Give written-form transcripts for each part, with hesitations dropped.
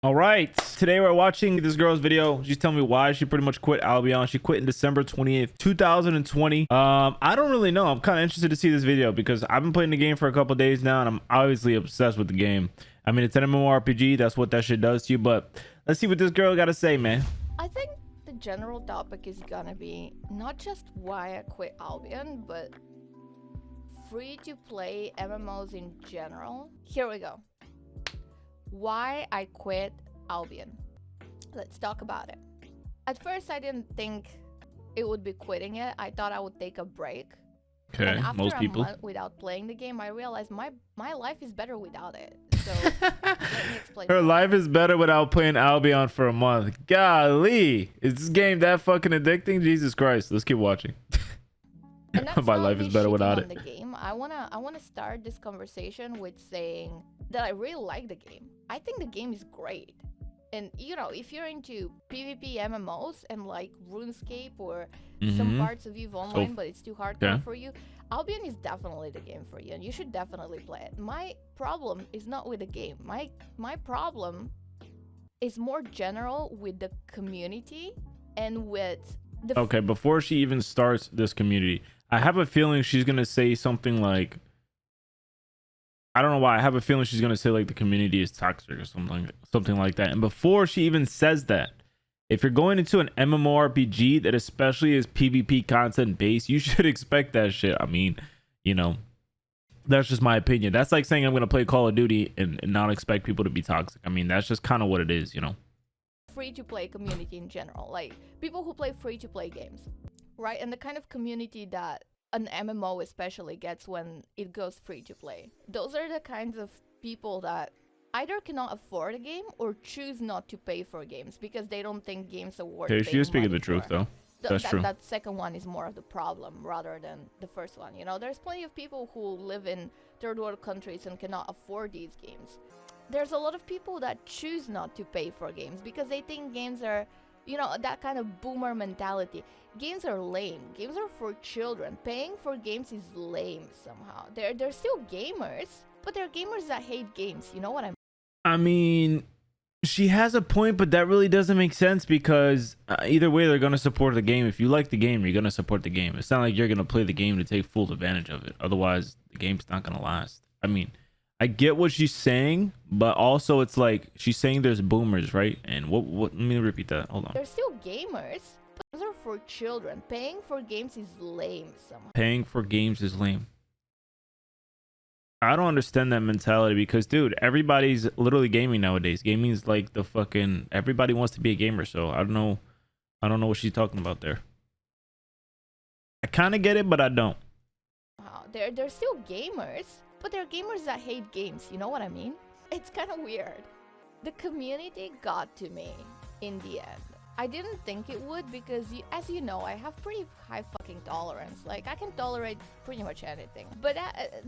All right, today we're watching this girl's video. She's telling me why she pretty much quit Albion. She quit in December 28th, 2020. I don't really know. I'm kind of interested to see this video because I've been playing the game for a couple days now and I'm obviously obsessed with the game. I mean, it's an MMORPG. That's what that shit does to you. But let's see what this girl got to say, man. I think the general topic is gonna be not just why I quit Albion, but free-to-play MMOs in general. Here we go. Why I quit Albion. Let's talk about it. At first, I didn't think it would be quitting it. I thought I would take a break. Okay, and after most people. a month without playing the game, I realized my life is better without it. So let me explain. Her life is better without playing Albion for a month. Golly, is this game that fucking addicting? Jesus Christ, let's keep watching. My life is better without it. The game. I wanna start this conversation with saying that I really like the game. I think the game is great. And you know, if you're into PvP MMOs and like RuneScape or some parts of EVE Online, but it's too hardcore for you, Albion is definitely the game for you, and you should definitely play it. My problem is not with the game. My problem is more general with the community and with the. Okay, before she even starts this community, I have a feeling she's gonna say something like, I don't know why. I have a feeling she's gonna say like the community is toxic or something like that. And before she even says that, if you're going into an MMORPG that especially is PvP content based, you should expect that shit. I mean, you know, that's just my opinion. That's like saying I'm gonna play Call of Duty and not expect people to be toxic. I mean, that's just kind of what it is, you know. Free-to-play community in general, like people who play free-to-play games, right? And the kind of community that an MMO especially gets when it goes free to play. Those are the kinds of people that either cannot afford a game or choose not to pay for games because they don't think games are worth Okay, she is speaking the truth though. That's true. That second one is more of the problem rather than the first one. You know, there's plenty of people who live in third world countries and cannot afford these games. There's a lot of people that choose not to pay for games because they think games are, you know, that kind of boomer mentality. Games are lame. Games are for children. Paying for games is lame somehow. They're still gamers, but they're gamers that hate games. You know what I mean? I mean, she has a point, but that really doesn't make sense because either way, they're going to support the game. If you like the game, you're going to support the game. It's not like you're going to play the game to take full advantage of it. Otherwise, the game's not going to last. I mean, I get what she's saying, but also it's like she's saying there's boomers, right? And what let me repeat that. Hold on. They're still gamers, but those are for children. Paying for games is lame somehow. Paying for games is lame. I don't understand that mentality because, dude, everybody's literally gaming nowadays. Gaming is like the fucking, everybody wants to be a gamer. So I don't know what she's talking about there. I kind of get it, but I don't. Wow, they're still gamers, but they're gamers that hate games. You know what I mean? It's kind of weird. The community got to me in the end. I didn't think it would because, as you know, I have pretty high fucking tolerance. Like, I can tolerate pretty much anything. But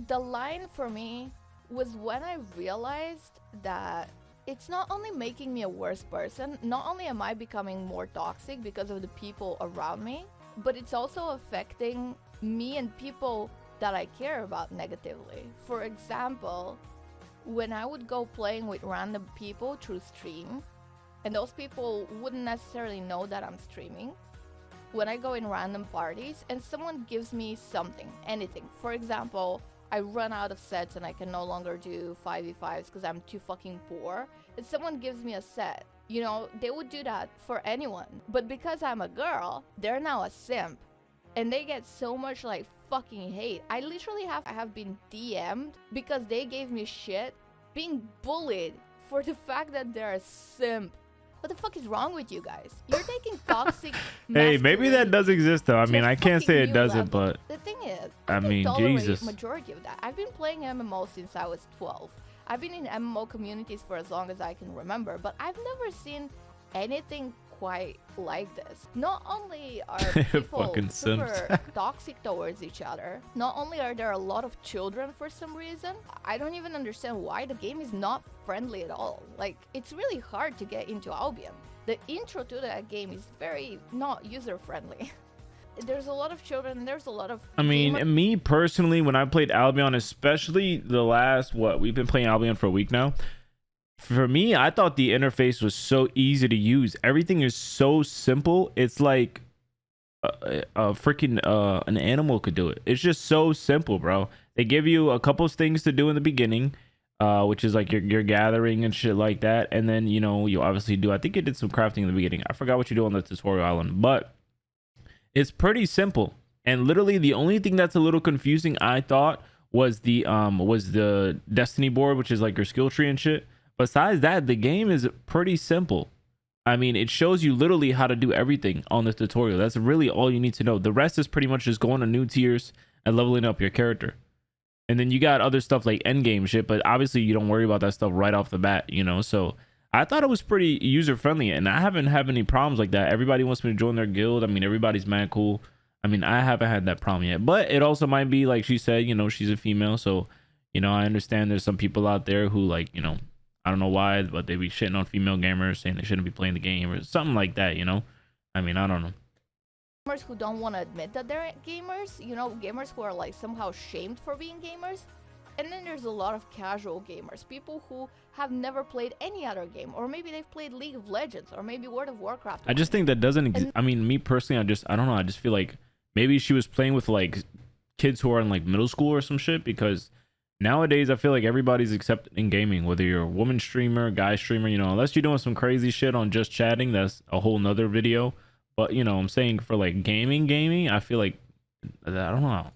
the line for me was when I realized that it's not only making me a worse person, not only am I becoming more toxic because of the people around me, but it's also affecting me and people that I care about negatively. For example, when I would go playing with random people through stream, and those people wouldn't necessarily know that I'm streaming. When I go in random parties and someone gives me something, anything. For example, I run out of sets and I can no longer do 5v5s because I'm too fucking poor. And someone gives me a set. You know, they would do that for anyone. But because I'm a girl, they're now a simp. And they get so much like fucking hate. I literally have been DM'd because they gave me shit, being bullied for the fact that they're a simp. What the fuck is wrong with you guys? You're taking toxic. Hey, maybe that does exist though. I mean, I can't say it doesn't, but the thing is, I mean, Jesus. Majority of that. I've been playing MMO since I was 12. I've been in MMO communities for as long as I can remember, but I've never seen anything quite like this. Not only are people super toxic towards each other, not only are there a lot of children for some reason, I don't even understand why the game is not friendly at all. Like, it's really hard to get into Albion. The intro to that game is very not user-friendly. There's a lot of children, there's a lot of... I mean, me personally, when I played Albion, especially the last, we've been playing Albion for a week now. For me, I thought the interface was so easy to use. Everything is so simple. It's like a freaking an animal could do it. It's just so simple, bro. They give you a couple things to do in the beginning, which is like your gathering and shit like that, and then you know you obviously do. I think it did some crafting in the beginning. I forgot what you do on the tutorial island, but it's pretty simple. And literally the only thing that's a little confusing, I thought, was the destiny board, which is like your skill tree and shit. Besides that, the game is pretty simple. I mean, it shows you literally how to do everything on the tutorial. That's really all you need to know. The rest is pretty much just going to new tiers and leveling up your character. And then you got other stuff like end game shit, but obviously you don't worry about that stuff right off the bat, you know? So I thought it was pretty user friendly, and I haven't had any problems like that. Everybody wants me to join their guild. I mean, everybody's mad cool. I mean, I haven't had that problem yet, but it also might be like she said, you know, she's a female. So, you know, I understand there's some people out there who like, you know, I don't know why, but they be shitting on female gamers, saying they shouldn't be playing the game or something like that, you know? I mean, I don't know. Gamers who don't want to admit that they're gamers, you know, gamers who are like somehow shamed for being gamers. And then there's a lot of casual gamers, people who have never played any other game, or maybe they've played League of Legends, or maybe World of Warcraft. I just think that doesn't exist. I mean, me personally, I don't know. I just feel like maybe she was playing with like kids who are in like middle school or some shit, because nowadays I feel like everybody's accepted in gaming, whether you're a woman streamer, guy streamer, you know, unless you're doing some crazy shit on just chatting, that's a whole nother video. But you know, I'm saying for like gaming, I feel like, I don't know.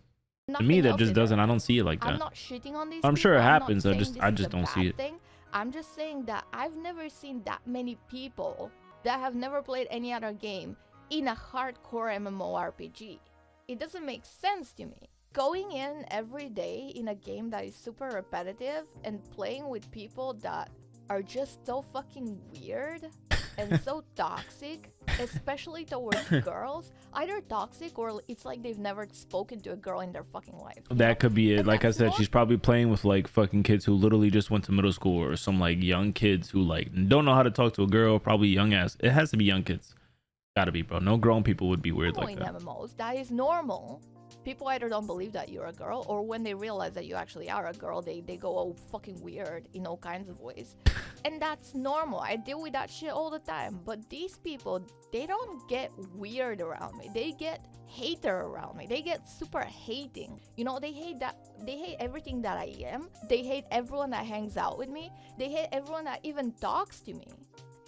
To me, that just doesn't. I don't see it like that. I'm not shitting on these. I'm sure it happens. I just is don't see it. Thing. I'm just saying that I've never seen that many people that have never played any other game in a hardcore MMORPG. It doesn't make sense to me. Going in every day in a game that is super repetitive and playing with people that are just so fucking weird and so toxic, especially towards girls, either toxic or it's like they've never spoken to a girl in their fucking life. That could be it. And like I said, she's probably playing with like fucking kids who literally just went to middle school, or some like young kids who like don't know how to talk to a girl, probably young ass. It has to be young kids. Gotta be, bro. No grown people would be weird like that. MMOs, that is normal. People either don't believe that you're a girl, or when they realize that you actually are a girl, they go all fucking weird in all kinds of ways. And that's normal. I deal with that shit all the time. But these people, they don't get weird around me. They get hater around me. They get super hating. You know, they hate everything that I am. They hate everyone that hangs out with me. They hate everyone that even talks to me.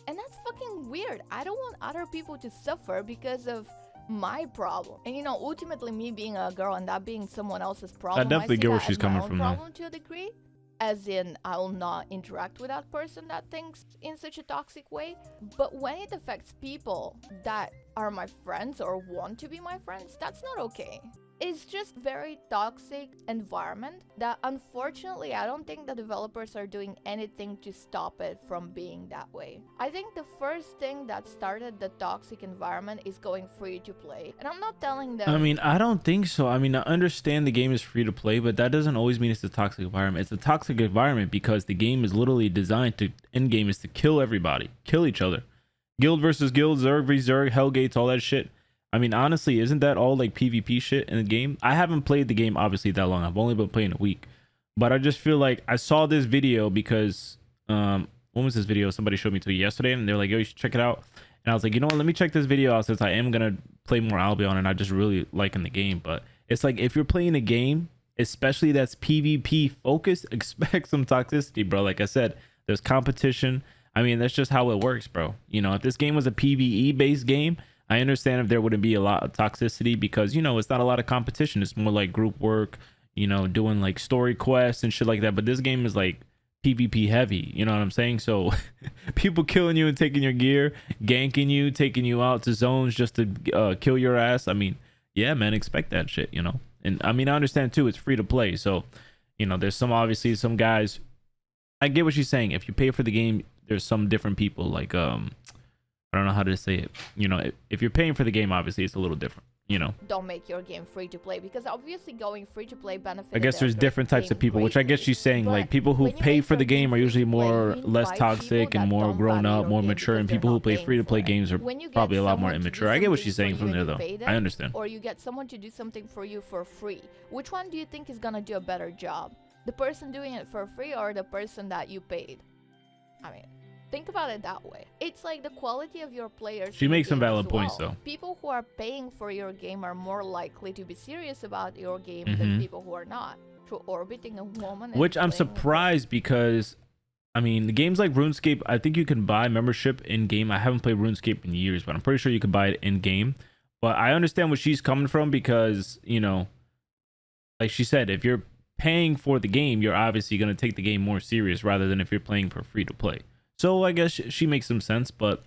And that's fucking weird. I don't want other people to suffer because of my problem. And you know, ultimately me being a girl and that being someone else's problem, I definitely get where she's coming from now. To a degree, as in I will not interact with that person that thinks in such a toxic way. But when it affects people that are my friends or want to be my friends, that's not okay. It's just very toxic environment that unfortunately I don't think the developers are doing anything to stop it from being that way. I think the first thing that started the toxic environment is going free to play. And I'm not telling them... I mean, I don't think so. I mean, I understand the game is free to play, but that doesn't always mean it's a toxic environment. It's a toxic environment because the game is literally designed to... End game is to kill everybody. Kill each other. Guild versus guild, Zerg vs Zerg, Hellgates, all that shit. I mean, honestly, isn't that all like PvP shit in the game? I haven't played the game obviously that long. I've only been playing a week, but I just feel like I saw this video because when was this video? Somebody showed me to yesterday, and they're like, "Yo, you should check it out." And I was like, you know what? Let me check this video out since I am gonna play more Albion, and I just really liking the game. But it's like if you're playing a game, especially that's PvP focused, expect some toxicity, bro. Like I said, there's competition. I mean, that's just how it works, bro. You know, if this game was a PvE based game, I understand if there wouldn't be a lot of toxicity because, you know, it's not a lot of competition. It's more like group work, you know, doing like story quests and shit like that. But this game is like PvP heavy, you know what I'm saying? So people killing you and taking your gear, ganking you, taking you out to zones just to kill your ass. I mean, yeah, man, expect that shit, you know? And I mean, I understand too, it's free to play. So, you know, there's obviously some guys, I get what she's saying. If you pay for the game, there's some different people like, I don't know how to say it. You know, if you're paying for the game, obviously it's a little different, you know. Don't make your game free to play because obviously going free to play benefits. I guess there's different types of people, which I guess she's saying like people who pay for the game are usually more less toxic and more grown up, more mature, and people who play free to play games are probably a lot more immature. I get what she's saying from there though. I understand. Or you get someone to do something for you for free. Which one do you think is gonna do a better job? The person doing it for free or the person that you paid? I mean, think about it that way. It's like the quality of your players. She in the makes some game valid as points, well. though. People who are paying for your game are more likely to be serious about your game Mm-hmm. than people who are not. Through orbiting a woman. And Which I'm playing with her. surprised because, I mean, the games like RuneScape, I think you can buy membership in game. I haven't played RuneScape in years, but I'm pretty sure you can buy it in game. But I understand where she's coming from because, you know, like she said, if you're paying for the game, you're obviously going to take the game more serious rather than if you're playing for free to play. So I guess she makes some sense, but,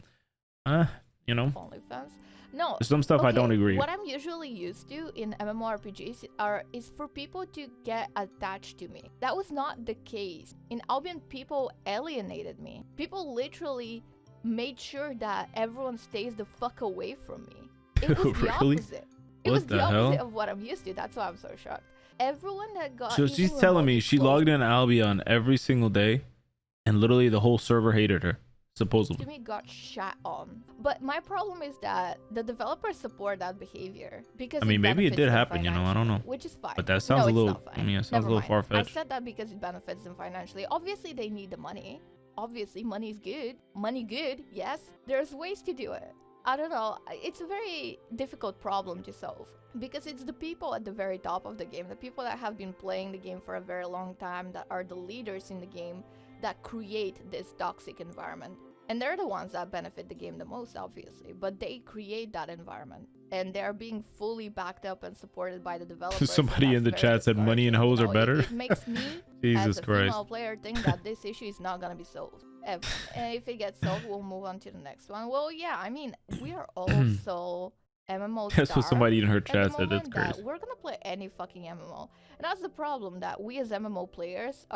you know, OnlyFans. No, there's some stuff I don't agree. What I'm usually used to in MMORPGs is for people to get attached to me. That was not the case. In Albion, people alienated me. People literally made sure that everyone stays the fuck away from me. It was the Really? opposite. It What was the the hell? opposite of what I'm used to. That's why I'm so shocked. Everyone that got So she's telling me she logged in Albion every single day and literally the whole server hated her, supposedly. to me got shat on. But my problem is that the developers support that behavior because I mean, maybe it benefits did them happen, you know, I don't know. financially, which is fine. But that sounds No, a it's little, not fine. I mean, it sounds Never a little mind. far-fetched. I said that because it benefits them financially. Obviously, they need the money. Obviously, money is good. Money good, yes. There's ways to do it. I don't know. It's a very difficult problem to solve because it's the people at the very top of the game, the people that have been playing the game for a very long time, that are the leaders in the game, that create this toxic environment. And they're the ones that benefit the game the most, obviously, but they create that environment and they're being fully backed up and supported by the developers. Somebody in the chat said money and hoes are better. It makes me Jesus as a Christ. female player think that this issue is not gonna be solved ever. And if it gets solved, we'll move on to the next one. Well, yeah, I mean, we are also MMO That's what somebody in her at the chat said. That's moment that crazy. we're gonna play any fucking MMO, and that's the problem, that we as MMO players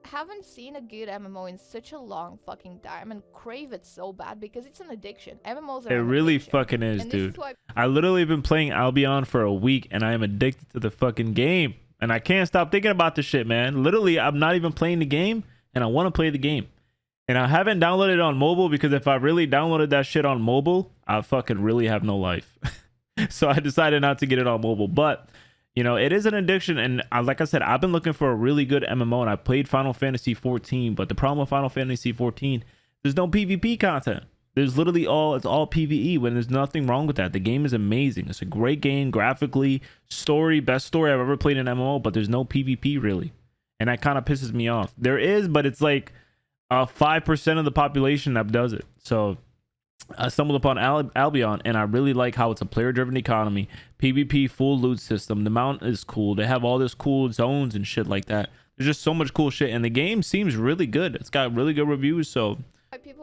haven't seen a good MMO in such a long fucking time and crave it so bad because it's an addiction. MMOs are It an really addiction. fucking is, And this dude. is why I literally been playing Albion for a week and I am addicted to the fucking game. And I can't stop thinking about this shit, man. Literally, I'm not even playing the game and I want to play the game. And I haven't downloaded it on mobile because if I really downloaded that shit on mobile, I fucking really have no life. So I decided not to get it on mobile. But, you know, it is an addiction. And like I said, I've been looking for a really good MMO and I played Final Fantasy 14. But the problem with Final Fantasy 14, there's no PvP content. There's literally it's all PvE when there's nothing wrong with that. The game is amazing. It's a great game graphically, story, best story I've ever played in MMO, but there's no PvP really. And that kind of pisses me off. There is, but it's like 5% of the population that does it. So I stumbled upon Albion and I really like how it's a player driven economy, PvP full loot system. The mount is cool. They have all this cool zones and shit like that. There's just so much cool shit and the game seems really good. It's got really good reviews, so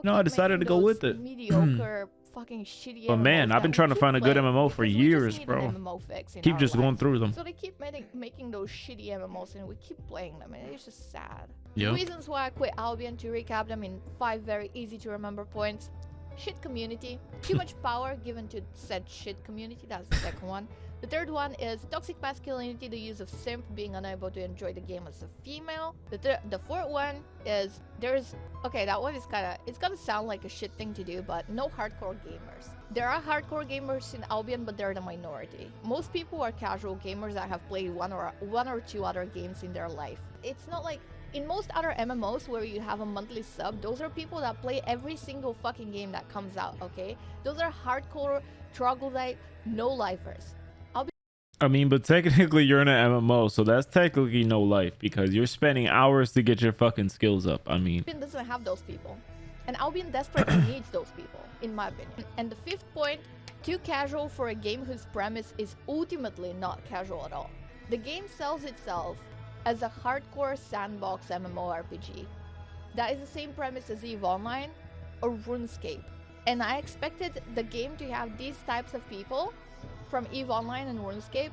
no, I decided to go with it. Mediocre, fucking shitty. But man, MMOs I've been that trying we to keep find a good playing MMO for because we just years, need bro. an MMO fix in Keep our just going lives. through them. So they keep making those shitty MMOs and we keep playing them, and it's just sad. Yep. Reasons why I quit Albion, to recap them in 5 very easy to remember points. Shit community, too much power given to said shit community. That's the second one. The third one is toxic masculinity, the use of simp, being unable to enjoy the game as a female. The fourth one is that one is it's gonna sound like a shit thing to do, but no hardcore gamers. There are hardcore gamers in Albion, but they're the minority. Most people are casual gamers that have played one or two other games in their life. It's not like in most other MMOs where you have a monthly sub, those are people that play every single fucking game that comes out, okay? Those are hardcore, troglodyte, no-lifers. I mean, but technically you're in an MMO, so that's technically no life because you're spending hours to get your fucking skills up. I mean, Albion doesn't have those people. And Albion desperately needs those people, in my opinion. And the fifth point, too casual for a game whose premise is ultimately not casual at all. The game sells itself as a hardcore sandbox MMORPG. That is the same premise as EVE Online or RuneScape. And I expected the game to have these types of people from EVE Online and RuneScape,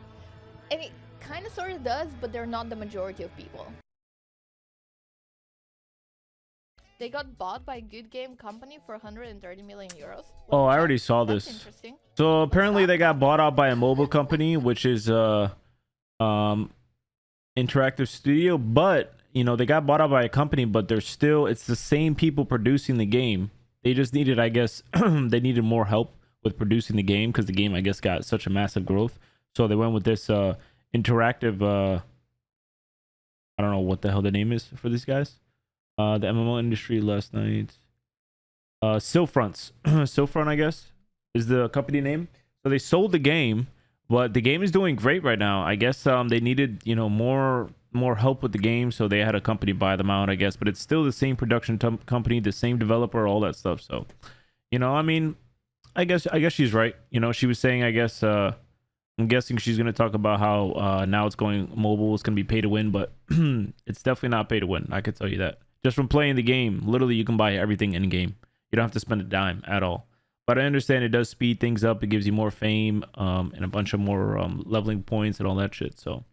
and it kind of sort of does, but they're not the majority of people. They got bought by a good game company for 130 million euros. oh, I already saw That's this. interesting. So apparently that? they got bought out by a mobile company, which is Interactive Studio, but you know, they got bought out by a company, but it's the same people producing the game. They just needed, I guess, they needed more help with producing the game because the game, I guess, got such a massive growth. So they went with this interactive I don't know what the hell the name is for these guys. The MMO industry last night. Stillfronts. Stillfront, I guess, is the company name. So they sold the game, but the game is doing great right now. I guess they needed, you know, more help with the game, so they had a company buy them out, I guess. But it's still the same production company, the same developer, all that stuff. So, you know, I mean, I guess she's right. You know, she was saying, I guess I'm guessing she's gonna talk about how now it's going mobile, it's gonna be pay to win, but it's definitely not pay to win. I could tell you that. Just from playing the game, literally you can buy everything in game. You don't have to spend a dime at all. But I understand it does speed things up. It gives you more fame, and a bunch of more leveling points and all that shit. So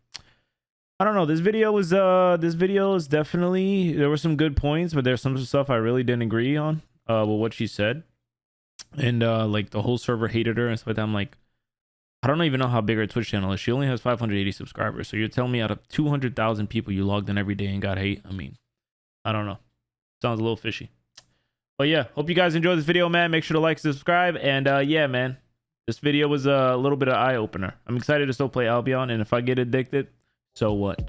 I don't know. This video is definitely, there were some good points, but there's some stuff I really didn't agree on with what she said. And like the whole server hated her and stuff like that. I'm like, I don't even know how big her Twitch channel is. She only has 580 subscribers. So you're telling me out of 200,000 people you logged in every day and got hate? I mean, I don't know. Sounds a little fishy. But yeah, hope you guys enjoyed this video, man. Make sure to like, subscribe, and yeah, man, this video was a little bit of eye opener. I'm excited to still play Albion, and if I get addicted, so what?